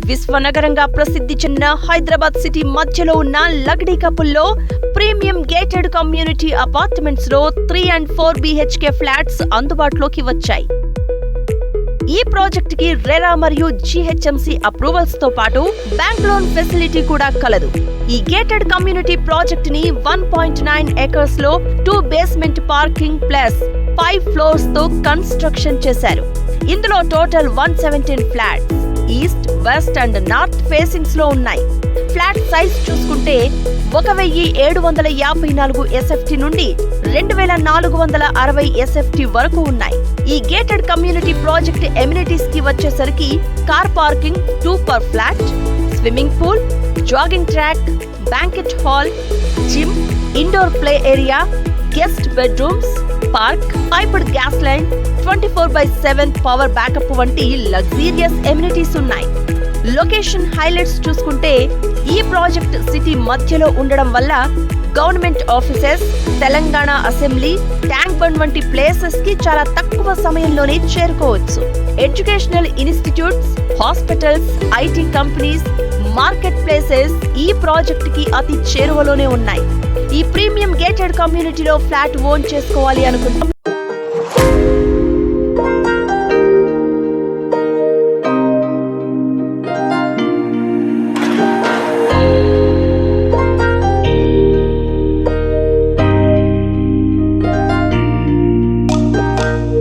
విశ్వనగరంగా ప్రసిద్ధి చెందిన హైదరాబాద్ సిటీ మధ్యలో ఉన్న లగ్డీకపుల్లో ప్రీమియం గేటెడ్ కమ్యూనిటీ అపార్ట్మెంట్స్ లో 3 and 4 BHK ఫ్లాట్స్ అందుబాటులోకి వచ్చాయి. ఈ ప్రాజెక్ట్ కి రెరా మరియు GHMC అప్రూవల్స్ తో పాటు బ్యాంక్ లోన్ ఫెసిలిటీ కూడా కలదు. ఈ గేటెడ్ కమ్యూనిటీ ప్రాజెక్ట్ ని 1.9 acres లో 2 basement పార్కింగ్ ప్లస్ 5 floors తో కన్స్ట్రక్షన్ చేశారు. ఇందులో total 117 flats east, west and north facings లో ఉన్నాయి. ఫ్లాట్ సైజ్ చూసుకుంటే 1754 SFT నుండి 2460 SFT వరకు ఉన్నాయి. ఈ గేటెడ్ కమ్యూనిటీ ప్రాజెక్ట్ ఎమ్యూనిటీస్ కి వచ్చేసరికి car parking 2 per flat, swimming pool, jogging track, banquet hall, gym, indoor play area, guest bedrooms, park, piped gas line, 24/7 power backup వంటి లగ్జీరియస్ ఎమ్యూనిటీస్ ఉన్నాయి. Location highlights చూసుకుంటే ఈ project city మధ్యలో ఉండడం వల్ల government offices, Telangana assembly, tank bund వంటి places కి చాలా తక్కువ సమయంలోనే చేరుకోవచ్చు. Educational institutes, hospitals, IT companies, market places ఈ ప్రాజెక్ట్ కి అతి చేరువలోనే ఉన్నాయి. ఈ ప్రీమియం గేటెడ్ కమ్యూనిటీలో ఫ్లాట్ ఓన్ చేసుకోవాలి అనుకుంటున్నాం.